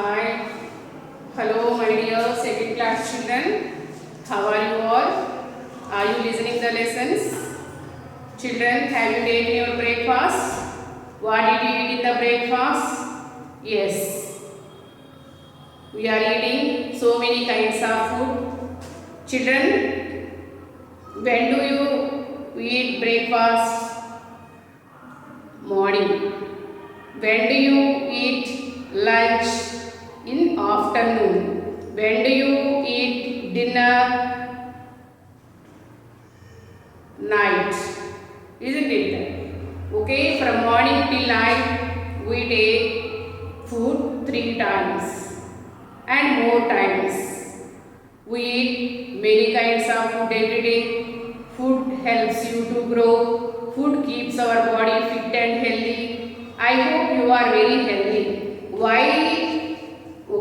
Hi, hello my dear second class children. How are you all? Are you listening the lessons? Children, have you taken your breakfast? What did you eat in the breakfast? Yes, we are eating so many kinds of food. Children, when do you eat breakfast? Morning. When do you eat lunch? In afternoon. When do you eat dinner? Night. Isn't it? Okay, from morning till night we take food 3 times and more times. We eat many kinds of food every day. Food helps you to grow. Food keeps our body fit and healthy. I hope you are very healthy. Why?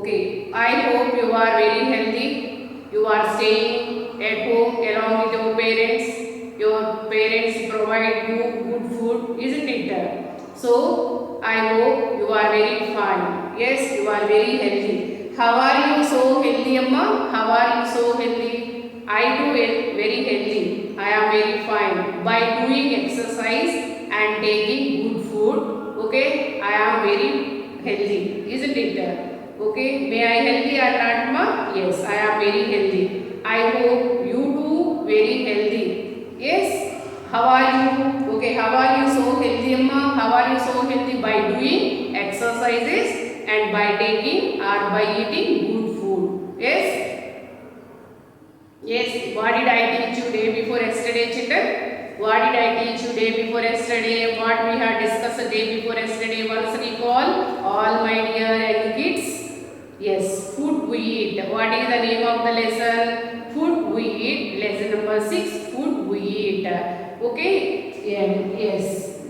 Okay, I hope you are very healthy. You are staying at home along with your parents. Your parents provide you good food, isn't it? So, I hope you are very fine. Yes, you are very healthy. How are you so healthy, Amma? How are you so healthy? I too am very healthy. I am very fine. By doing exercise and taking good food, okay, I am very healthy, isn't it? Okay, may I healthy or not, ma? Yes, I am very healthy. I hope you too very healthy. Yes, how are you? Okay, how are you so healthy, amma? How are you so healthy? By doing exercises and by taking or by eating good food. Yes, yes. What did I teach you day before yesterday, children? What did I teach you day before yesterday? What we had discussed the day before yesterday? Once recall, all my dear young kids. Yes, food we eat. What is the name of the lesson? Food we eat. Lesson number 6. Food we eat. Okay? Yeah, yes.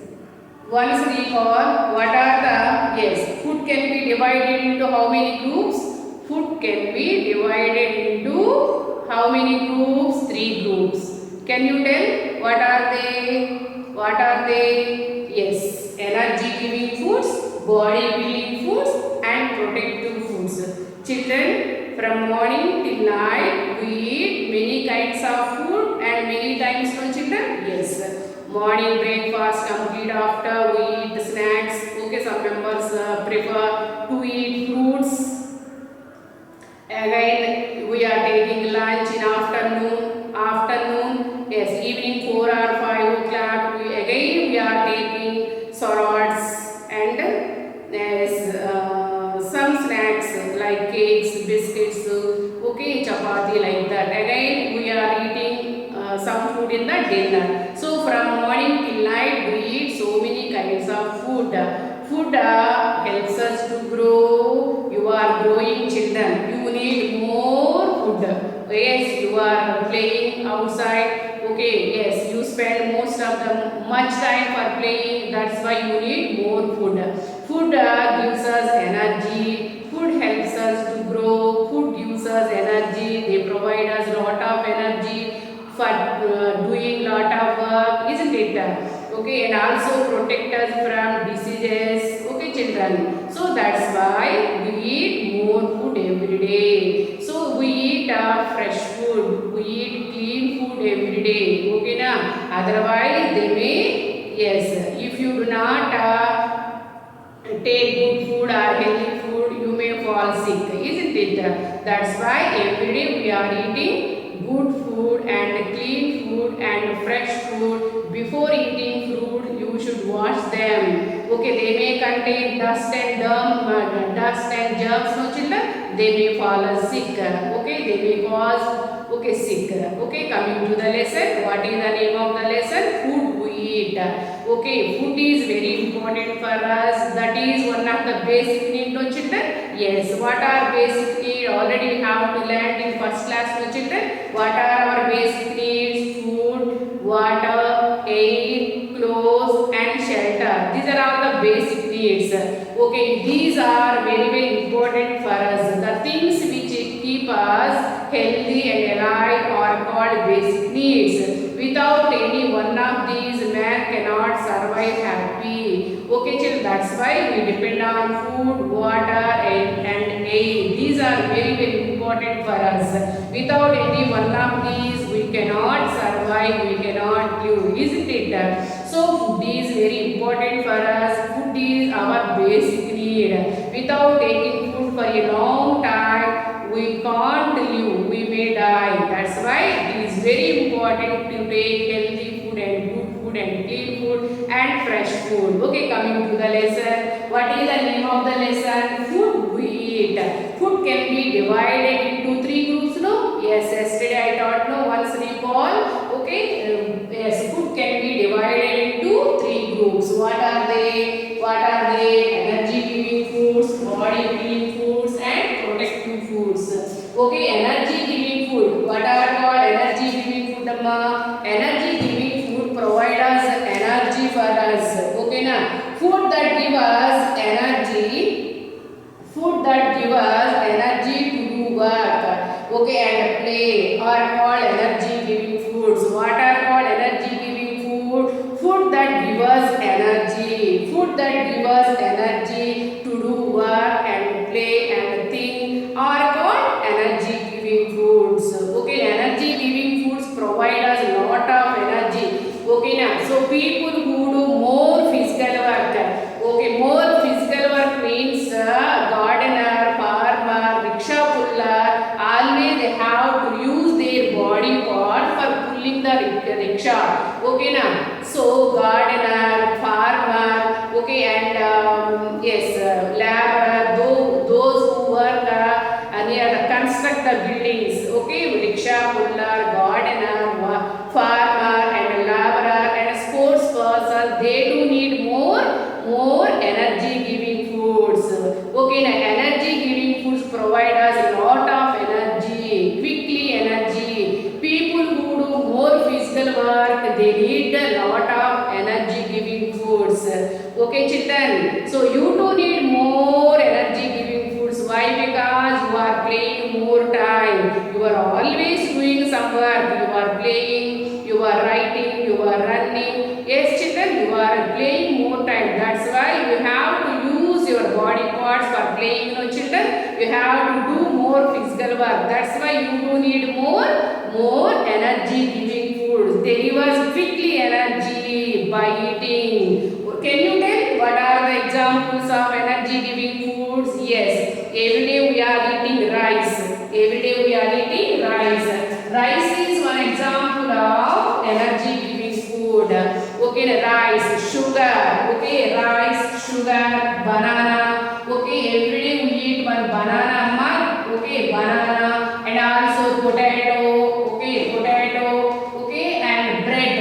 Once recall, what are the, yes, food can be divided into how many groups? Food can be divided into how many groups? 3 groups. Can you tell? What are they? What are they? Yes, energy giving foods, body building foods and protective foods. Children, from morning till night we eat many kinds of food and many times no children? Yes. Morning breakfast complete after we eat the snacks. Okay, some members prefer to eat fruits. Again, we are taking lunch in afternoon. Yes, evening 4 or 5 o'clock. We are taking salads and yes, some snacks like cakes, biscuits, okay, chapati like that. Again, we are eating some food in the dinner. So from morning till night, we eat so many kinds of food. Food helps us to grow. You are growing children. You need more food. Yes, you are playing outside. Okay, yes, you spend most of the much time for playing. That's why you need more food. Food gives us energy. Food helps us to grow. Food gives us energy. They provide us lot of energy for doing lot of work, isn't it? Okay, and also protect us from diseases. Okay, children. So that's why we eat more food every day. So we eat fresh food. We eat clean food every day. Okay, na? Otherwise, they may, yes, if you do not take good food or healthy food, you may fall sick, isn't it? That's why every day we are eating good food and clean food and fresh food. Before eating fruit, you should wash them. Okay, they may contain dust and germs, no children. They may fall sick. Okay, they may cause sick. Okay, coming to the lesson. What is the name of the lesson? Food we eat. Okay, food is very important for us. That is one of the basic need, no children. Yes, what are basic need? Already we have to learn in first class, no children. What are our basic needs? Food, water, air, clothes and shelter. These are all the basic needs. Okay, these are very important for us. The things which keep us healthy and alive are called basic needs. Without any one of these, man cannot survive happy. Okay, children, that's why we depend on food, water and are very very important for us. Without any one of these, we cannot survive, we cannot live, isn't it? So food is very important for us. Food is our basic need. Without taking food for a long time, we can't live, we may die. That's why it is very important to take healthy food and good food and clean food and fresh food. Okay, coming to the lesson. What is the name of the lesson? Food we eat. Food can be divided into three groups, no? Yes, yesterday I taught, no? Once recall. Okay, yes, food can be divided into three groups. What are they? What are they? Energy giving foods, body building foods and protective foods. Okay, energy giving food. What are called energy giving food, amma? Energy giving food provide us energy for us. Okay, na? Food that give us energy, food that give us energy to do work, okay, and play are called energy giving foods. What are called energy giving food? Food that give us energy, food that give us energy to do work and play and think are called energy giving foods. Okay, energy giving foods provide us lot of energy. Okay, now so people who do more physical work, okay, more physical work means gardener, farmer, rickshaw puller, always they have to use their body part for pulling the rickshaw. Okay, now so gardener, farmer, okay, and yes, laborer, those who work near the construct the buildings. Okay, rickshaw puller, gardener, farmer, and laborer, and sports person, they do need more energy giving foods. Okay, now energy giving foods provide us a lot of energy, quickly energy. People who do more physical work, they need a lot of energy giving foods. Okay, children, so you do need more energy giving foods. Why? Because you are playing more time, you are always doing some work, you are playing, you are writing, you are running. Yes, children, you are playing more time. That's why you have to use your body parts for playing. You know, children, you have to do more physical work. That's why you do need more energy giving foods. They give us quickly energy by eating. Can you tell what are the examples of energy giving foods? Yes, every day we are eating rice. Every day we are eating rice. Rice is one example of energy giving food. Okay, rice, sugar. Okay, rice, sugar, banana. Okay, every day we eat one banana, amma. Okay, banana, and also potato. Okay, potato. Okay, and bread.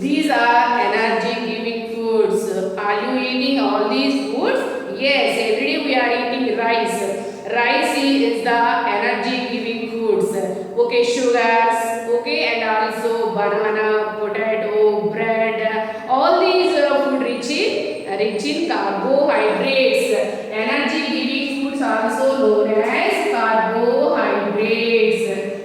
These are energy giving foods. Are you eating all these foods? Yes, every day we are eating rice. Rice is the energy giving foods. Okay, sugars, okay, and also banana, potato, bread. All these food rich in carbohydrates. Energy giving foods also known as carbohydrates.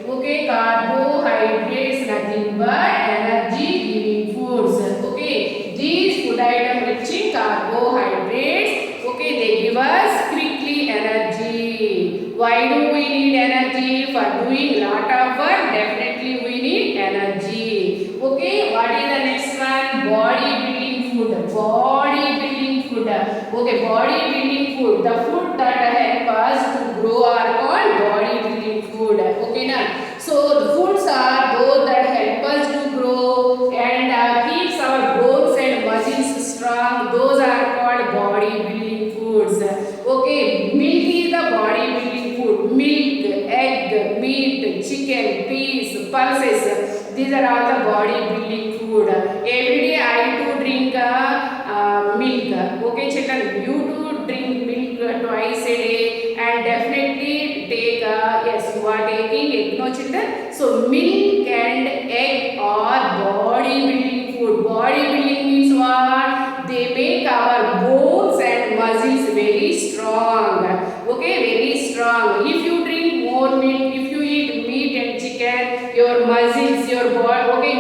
Okay, carbohydrates nothing but energy giving foods. Okay, these food items rich in carbohydrates. Okay, they give us quickly energy. Why do we need energy? For doing lot of work, definitely we need energy. Okay, what is the next one? Body building food. Body building food. Okay, body building food. The food that help us to grow are called body building food. Okay, now so the foods are those that help us to grow and keeps our bones and muscles strong. Those are called body building foods. Okay, milk is the body building food. Milk, egg, meat, chicken, peas, pulses. These are all the body building food. Every day I do drink milk. Okay, children, you do drink milk twice a day and definitely take yes, you are taking egg, no children. So milk and egg are body building food. Body building means what? They make our bones and muscles very strong. Okay, very strong. If you drink more milk, if you eat meat and chicken, your muscles, your body, okay,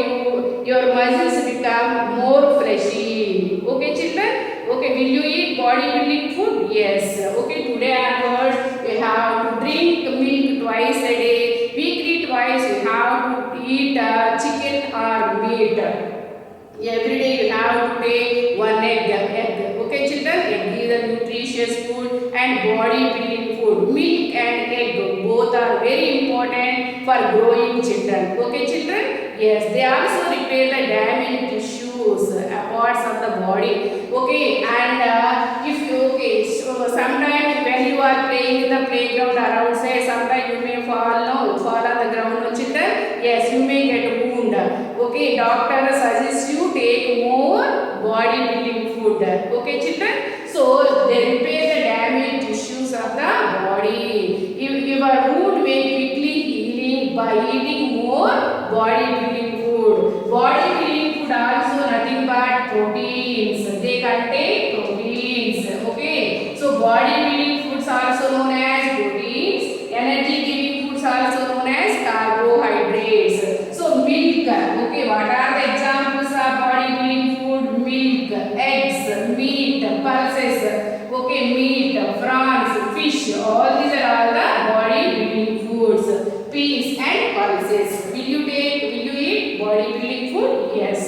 your muscles become more fleshy. Okay, children. Okay, will you eat body building food? Yes. Okay, today onwards we have and body building food. Milk and egg both are very important for growing children. Okay children? Yes, they also repair the damaged tissues, parts of the body. Okay, and if you so sometimes when you are playing in the playground around, say sometimes you may fall on the ground, no children. Yes, you may get wound. Okay, doctor suggests you take more body building food. Okay children, so they repair the damaged tissues of the body. Your wound may quickly healing by eating more body building food. Body building food also nothing but proteins. They contain proteins. Okay, so body building foods also known as proteins. Energy giving foods also known as carbohydrates. So milk. Okay, what are the examples of body building food? Milk, eggs, meat, pulses. Okay, meat, prawns, fish. All these are all the body building foods. Peas and pulses. Will you eat body building food? Yes.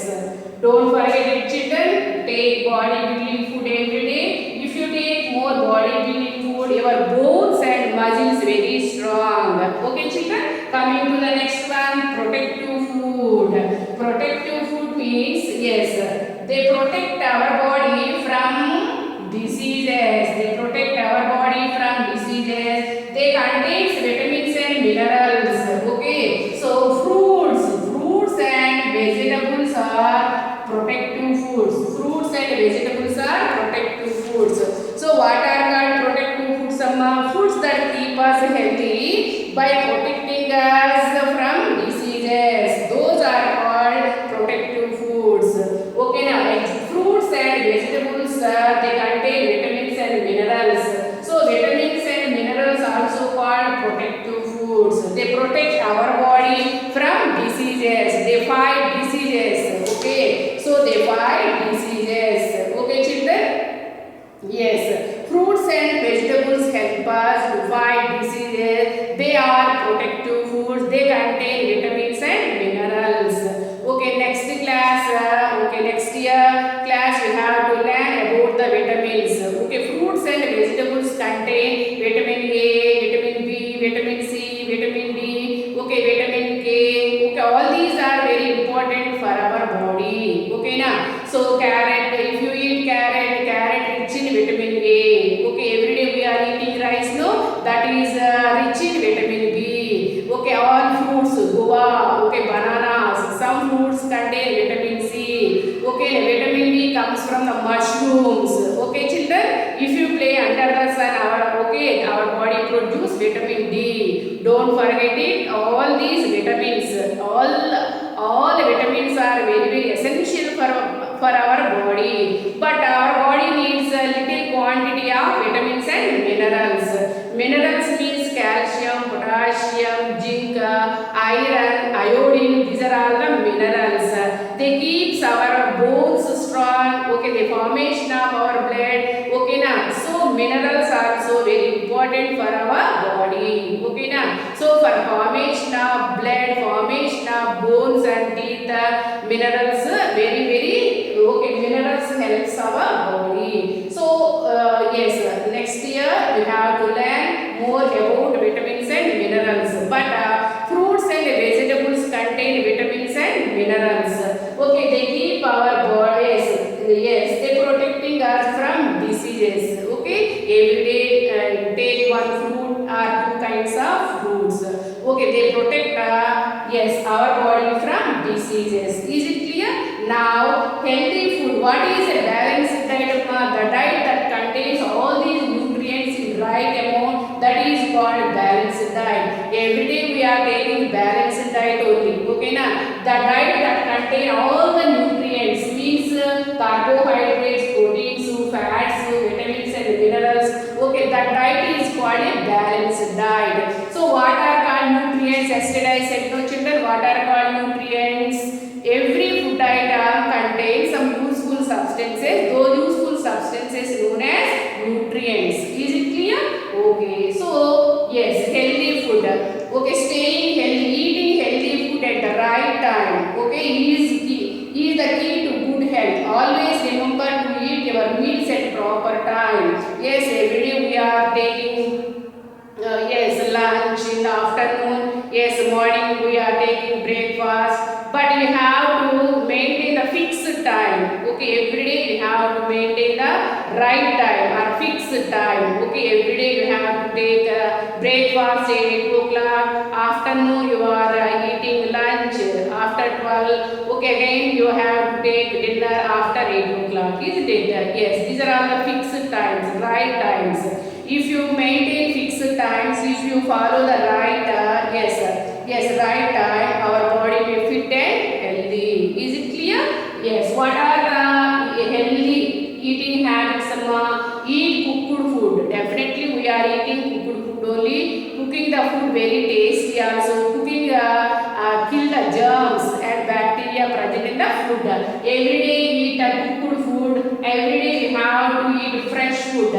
Don't forget it children. Take body building food every day. If you take more body building food, your bones and muscles very strong. Okay children. Coming to the next one, protective food. Protective food means, yes, they protect our body from diseases. They protect our body from diseases. They contain vitamins and minerals. Okay, so fruits and vegetables are protective foods. Fruits and vegetables are protective foods. So what are called protective foods? Some foods that keep us healthy by protecting us from diseases. Those are called protective foods. Okay, now fruits and vegetables they contain vitamins and minerals. So vitamins and minerals also called protective foods. They protect our body from diseases. They fight diseases. Okay, so they fight diseases. Okay children? Yes, fruits and vegetables help us to fight diseases. They are protective foods. They contain vitamins and minerals. Okay, next class, next year class we have to learn about the vitamins. Okay, fruits and vegetables contain vitamin A, vitamin B, vitamin C, vitamin D, okay, vitamin K. Okay, all these are very important for our body. Okay, now, so carrot, if you eat carrot rich in vitamin A. Okay, every day we are eating rice, no? That is rich in vitamin B. Okay, all fruits, guava, okay, bananas, some fruits contain vitamin C. Okay, vitamin D comes from the mushrooms. Okay, children, if you play under the sun, our body produce vitamin D. Don't forget it. All these vitamins, all vitamins are very essential for our body. But our body needs a little quantity of vitamins and minerals. Minerals means calcium, potassium, zinc, iron, iodine. These are all the minerals. They keeps our bones strong. Okay, the formation of our blood. Okay, now, so minerals are also very important for our body. Okay, now, so for formation of blood, formation of bones and teeth, minerals very okay, minerals helps our body. So yes, next year we have to learn more about vitamins and minerals. But fruits and vegetables contain vitamins and minerals. Okay, they keep our bodies, yes, they protecting us from diseases. Okay, every day take one fruit or two kinds of fruits. Okay, they protect yes, our body from diseases. Is it clear? Now, healthy food. What is a balanced diet? The diet that contains all these nutrients in right amount, that is called balanced diet. Every day we are taking balanced diet only. Okay, na? The diet that contains all the nutrients means carbohydrates, proteins, fats, vitamins and minerals. Okay, that diet is called a balanced diet. So what are called nutrients? Yesterday I said, no children, what are called nutrients? Every food item contains some useful substances. Those useful substances known as nutrients. Is it clear? Okay, so yes, healthy food. Okay, staying healthy, eating healthy food at the right time. Okay, is the key to good health. Always remember to eat your meals at proper time. Yes, every day we are taking yes, lunch in the afternoon. Yes, morning we are taking breakfast. But you have to maintain the fixed time. Okay, every day you have to maintain the right time or fixed time. Okay, every day you have to take breakfast at 8 o'clock. Afternoon you are eating lunch after 12. Okay, again you have to take dinner after 8 o'clock. Isn't it? Yes, these are all the fixed times, right times. If you maintain fixed times, if you follow the right right time, our body may fit and healthy. Is it clear? Yes. What are the healthy eating habits? Eat cooked food. Definitely we are eating cooked food only. Cooking the food very tasty. Also cooking kill the germs and bacteria present in the food. Every day eat a cooked food. Every day you have to eat fresh food.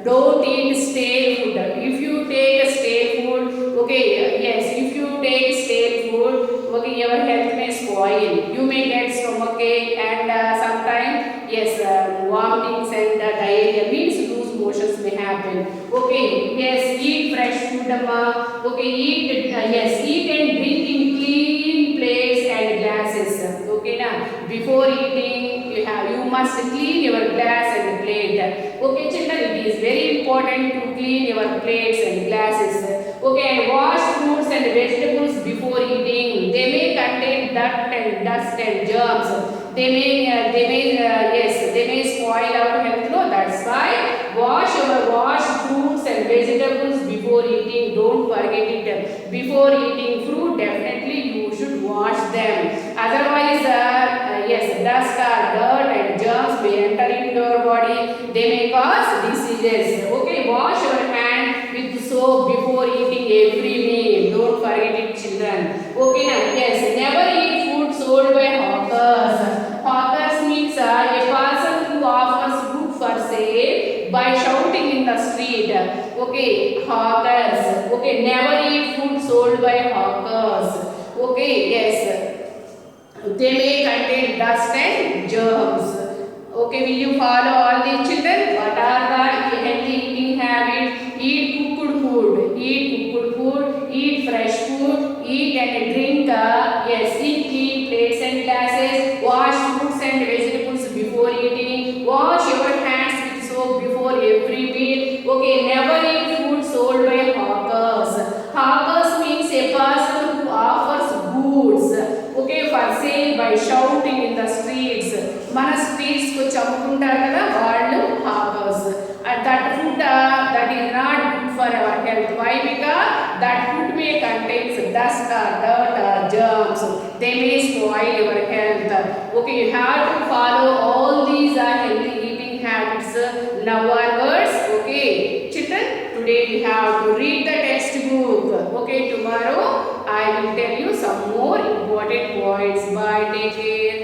Don't eat stale food. If you take a stale food, okay, yes, if you take stale food, okay, your health may spoil. You may get stomachache and sometimes, yes, vomitings and diarrhea means loose motions may happen. Okay, yes, eat fresh food, okay, eat, yes, eat and drink in clean plates and glasses. Okay, now, before eating, you must clean your glass and plate. Okay, children, it is very important to clean your plates and glasses. Okay, and wash fruits and vegetables before eating. They may contain dirt and dust and germs. They may spoil our health. No, that's why wash fruits and vegetables before eating. Don't forget it. Before eating fruit, definitely you should wash them. Otherwise, dust or dirt and germs may enter into your body. They may cause diseases. Okay, wash your hand with soap before eating every meal. Don't forget it, children. Okay, now, yes, never eat food sold by hawkers. Hawkers means a person who offers food for sale by shouting in the street. Okay, hawkers. Okay, never eat food sold by hawkers. Okay, yes. They may contain dust and germs. Okay, will you follow all these, children? What are the healthy eating habits? Eat cooked food. Eat cooked food. Eat fresh food. Eat and drink. Eat clean plates and glasses. Wash fruits and vegetables before eating. Wash your hands with soap before every meal. Okay, never eat food sold by hawkers. Hawkers means a person who offers goods. Okay, for sale by shouting in the streets. మన streets కు చంపుకుంటారు కదా వాళ్ళు hawkers. That food that is not good for our health. Why? Because that food may contains dust or dirt or germs. They may spoil your health. Okay, you have to follow all these healthy eating habits now onwards. Okay, children, today you have to read the textbook. Okay, tomorrow I will tell you some more important points. Bye, take care.